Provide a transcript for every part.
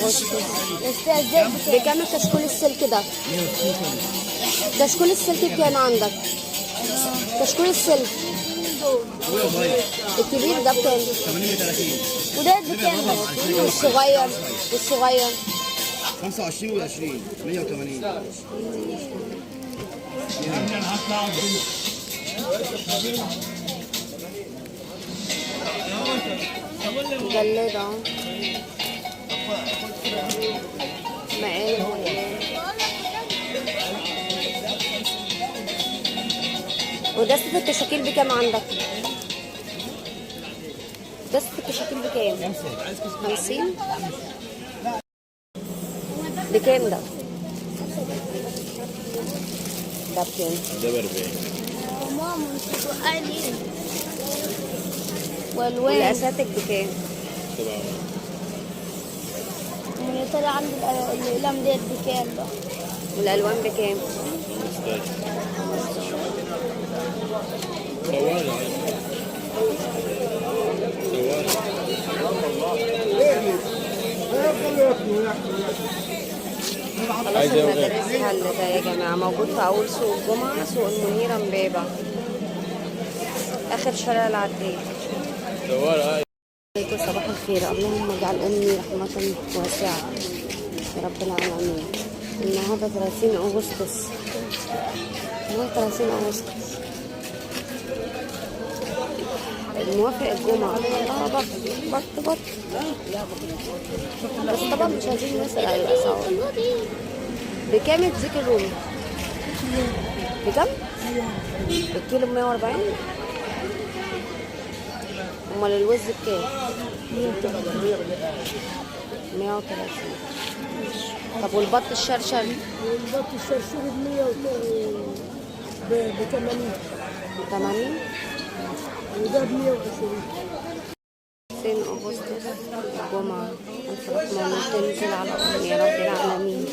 اغسطس. بكام كشكول السلك ده؟ كشكول السلك بكام عندك؟ كشكول السلك الكبير ده بكام؟ 30. وده بكام؟ والصغير 25 و20 180. مجلد اهو مقالب ودستة الكشاكيل بكام عندك؟ دستة الكشاكيل بكام؟ 50. بكام ده؟ ده بكام؟ ده ب 40. ماما مش بتوقعني. والاساتك بكام؟ 7. يا ترى عند الأقلام ديت بكام بقى؟ والالوان بكام؟ 15. صوري خلاص المدارس حل ده يا جماعة، موجود في أول سوق الجمعة، سوق المنيرة امبابة، آخر شارع العدلية. صوري. عليكم صباح الخير، اللهم اجعل أمي رحمة واسعة يا رب العالمين. النهارده 30 أغسطس، والله 30 أغسطس الموافق الجمعة. بط بس طبعا مش عايزين نسأل على الأسعار. بكام الديك الرومي؟ بكام؟ الكيلو 140. امال الوز بكام؟ 130. طب والبط الشرشر؟ البط الشرشور ب 80 80. وده ب 120. 2 أغسطس الجمعة، ألف رحمة تنزل على أمي يا رب العالمين.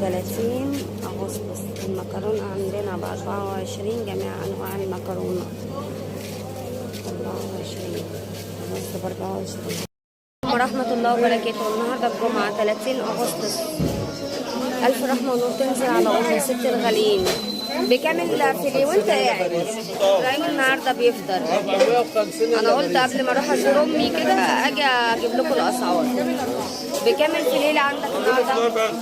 30 أغسطس المكرونة عندنا ب 24، جميع أنواع المكرونة 24 بس ب 24. ورحمة الله وبركاته. النهاردة الجمعة 30 أغسطس، ألف رحمة ونور تنزل على أم ست الغاليين. بكام الفيليه وانت قاعد؟ ابراهيم النهارده بيفطر. انا قلت قبل ما اروح ازور امي كده اجي اجيب لكم الاسعار. بكام الفيليه اللي عندك النهارده؟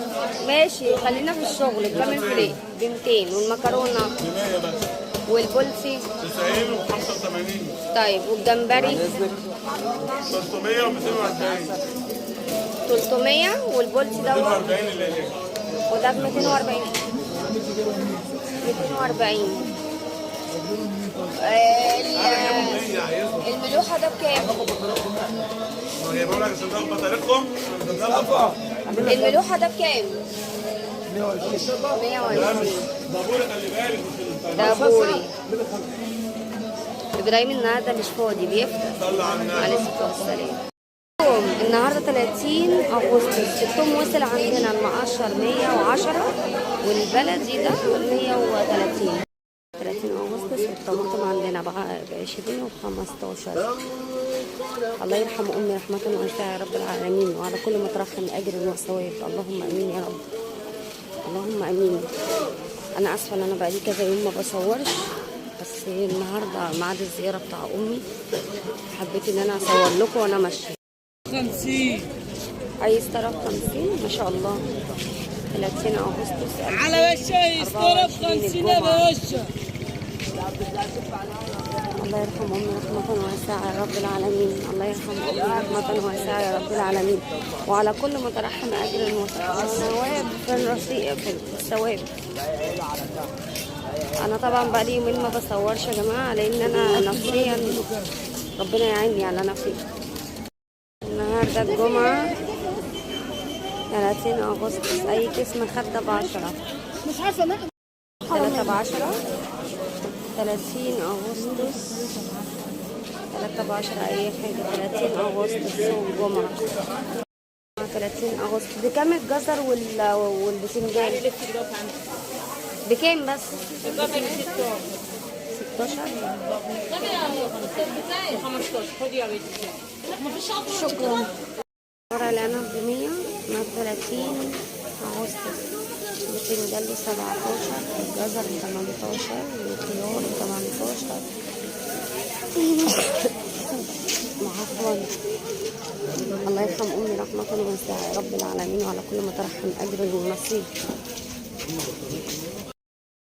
ماشي خلينا في الشغل. بكام الفيليه؟ ب 200. والمكرونه والبولسي 90 و85. طيب والجمبري 300 و240. 300. والبولسي ده 240 اللي هي. وده ب 240. 240. الملوحة ده بكام؟ الملوحة ده بكام؟ 120. ده بوري. إبراهيم النهارده مش فاضي بيفطر. عليه الصلاة والسلام. النهارده 30 أغسطس، الثوم وصل عندنا المقشر 110 والبلدي ده 130. 30 أغسطس والطماطم عندنا ب 20 و 15. الله يرحم أمي رحمة واسعة يا رب العالمين، وعلى كل مترحم أجر وثواب. اللهم آمين يا رب، اللهم آمين. أنا آسفة إن أنا بقالي كذا يوم ما بصورش، بس النهارده ميعاد الزيارة بتاع أمي، حبيت إن أنا أصور لكم وأنا ماشية. 50 عايز طرف 50 ما شاء الله. 30 أغسطس على وشها يسترب 50 يا باشا. الله يرحم أمي رحمة واسعة يا رب العالمين، الله يرحم أمي رحمة واسعة يا رب العالمين، وعلى كل مترحم أجر وثواب. الثواب في الرصيد، في الثواب. أنا طبعا بقالي يومين ما بصورش يا جماعة، لأن أنا نفسيا ربنا يعيني على نفسي. النهارده الجمعة 30 أغسطس، أي كيس مخدة ب10. مش عارفة مالك 3 ب10. 30 أغسطس 3 ب10 أي حاجة. 30 أغسطس سوق الجمعة. 30 أغسطس بكام الجزر والبتنجان؟ بكام بس؟ 16. شكرا. ورق العنب ب100 من 30 أغسطس. البتنجان ب 17، الجزر ب 18، الخيار ب 18. عفوا. الله يرحم أمي رحمة واسعة يا رب العالمين، وعلى كل ما ترحم أجر ونصيب.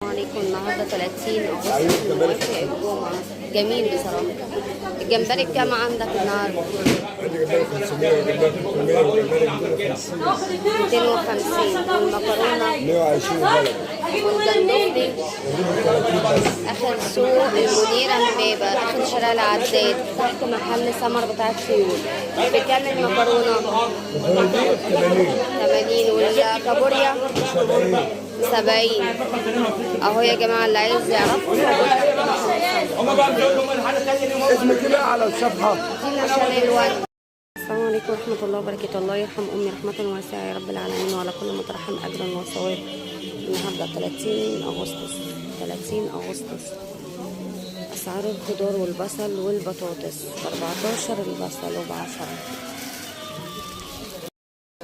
عليكم النهارده 30 أغسطس موافق الجمعة. جميل بصراحة. الجمبري بكام عندك النهارده؟ عندي جمبري 500 وجمبري 300 وجمبري 250. والمكرونة 120 غلط. والجندوفلي آخر سوق المديرة امبابة، آخر شارع العداد، تحت محل سمر بتاع الطيور. بكام المكرونة؟ 80. والكابوريا 70. اهو يا جماعة اللي عايز يعرف اسمك كده على الصفحة. دي عشان الوقت. السلام عليكم ورحمة الله وبركاته. الله يرحم أمي رحمة واسعة يا رب العالمين، وعلى كل ما ترحم أجرا وثواب. النهارده 30 أغسطس. 30 أغسطس. أسعار الخضار والبصل والبطاطس 14 البصل وب10.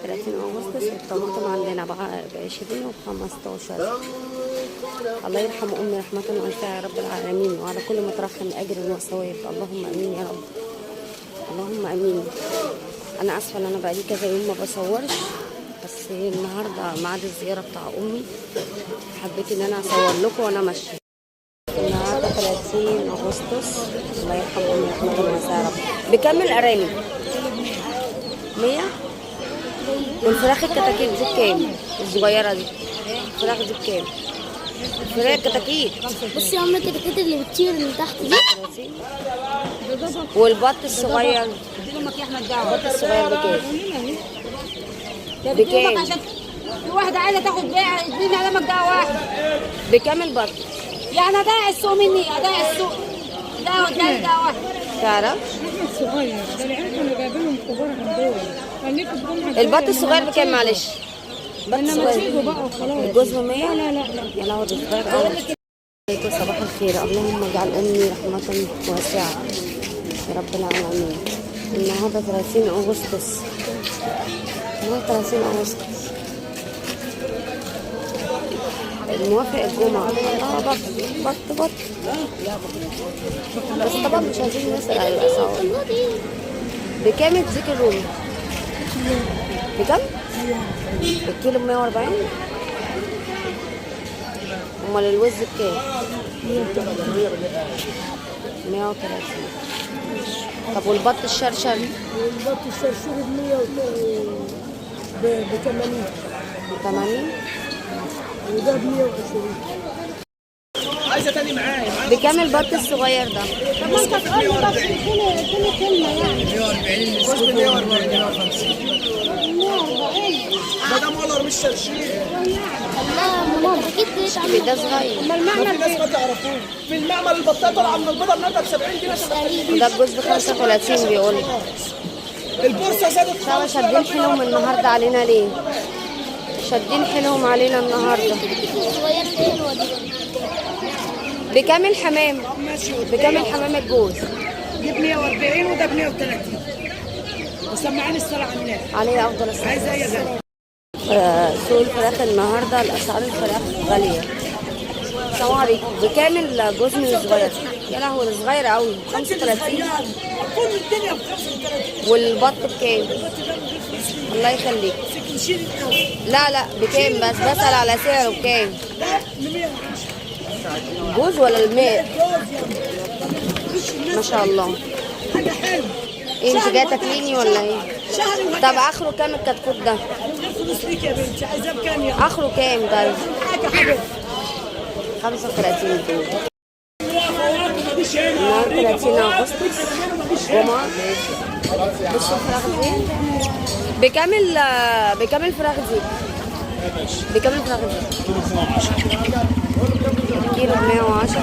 30 أغسطس. والطماطم عندنا ب20 وب15. الله يرحم أمي رحمة واسعة يا رب العالمين، وعلى كل ما ترحم أجر وثواب. اللهم أمين يا رب. اللهم امين. انا اسفه ان انا بقالي كذا يوم ما بصورش، بس النهارده ميعاد الزياره بتاع امي، حبيت ان انا اصور لكم وانا ماشيه. النهارده 30 اغسطس. الله يرحم امي رحمه واسعه يا رب. بكام الارانب؟ 100. والفراخ الكتاكيت دي بكام؟ الصغيره دي الفراخ دي بكام؟ الفراخ كتاكيت. بصي يا عم الكتاكيت اللي بتطير من تحت دي 30. والبط الصغير البط الصغير بكام؟ بكام؟ في واحدة عايزة تاخد بيع اديني على مجدع واحد. بكام البط؟ يعني هضيع السوق مني، هضيع السوق. ده قدام ده واحد. تعرف؟ صغير ده العيال كانوا جايبينهم كبار عندهم. خليكم الجمعة البط الصغير بكام معلش؟ البط تيجوا الصغير بقى وخلاص. الجوز ب 100؟ لا يا لهوي ده صغير قوي. عليكم صباح الخير. اللهم اجعل امي رحمة واسعة يا رب العالمين. النهارده 30 اغسطس. النهارده 30 اغسطس. الموافق الجمعة. بط بس طبعا مش عايزين نسأل على الأسعار. بكام الديك الرومي؟ بكام؟ الكيلو ب140. امال الوز بكام؟ 130. طب والبط الشرشر؟ والبط الشرشور ب 80. 80. وده ب 120. عايزه تاني معايا بكام البط الصغير ده؟ طب ما انت تقول لي بس اديني كلمه يعني. 140 جوز ب 140 150 ما دام ولر مش شرشير. لا الكتاكيت بيتعمل ده صغير. اما المعنى في ناس ما تعرفوه في المعمل البطاطا طالعه من البيضه النهارده ب 70 جنيه عشان ما تخليش. وده الجوز ب 35 بيقول. البورصه زادت طب شادين حيلهم النهارده علينا ليه؟ شادين حيلهم علينا النهارده. الصغيره الحلوه دي. بكام الحمام؟ بكام الحمام الجوز؟ دي ب 140 وده ب 130. وسمعاني الصلاه على النبي. عليه افضل الصلاه. عايزه ايه غالي؟ سوق الفراخ النهارده الاسعار الفراخ غاليه. السلام عليكم. بكام الجوز من الصغير؟ يا لهوي ده صغير قوي. 35. كل الدنيا ب 35. والبط بكام؟ الله يخليك. لا بكام بس بسأل على سعره بكام؟ جوز ولا الماء؟ ما شاء الله. حاجه حلوه. ايه انت جايه تاكليني ولا ايه؟ شهري طب اخره كام الكتكوت ده؟ فلوس ليك يا بنتي. عايزاه بكام يا اخره كام طيب؟ حاجه حبيبتي. 35 جنيه. مفيش هنا. النهارده 30 اغسطس جمعه. بصوا الفراخ دي بكام الفراخ دي؟ بكام الفراخ دي؟ كيلو ب 110.